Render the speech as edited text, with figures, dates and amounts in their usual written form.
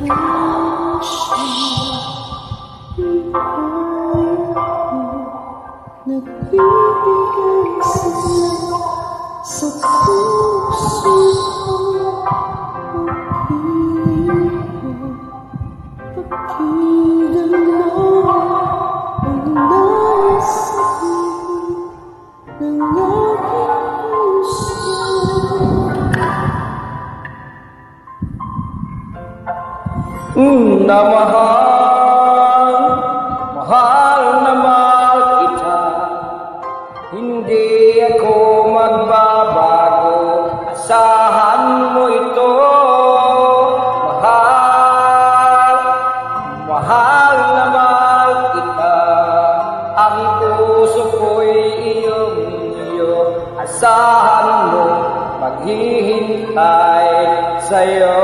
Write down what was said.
Nagbibigay sila sa puso ko. Pakinggan mo ang nais ng aking puso. Na mahal na mahal kita. Hindi ako magbabago, asahan mo ito. Mahal na mahal kita. Ang puso ko'y iyo, asahan mo, maghihintay sa'yo.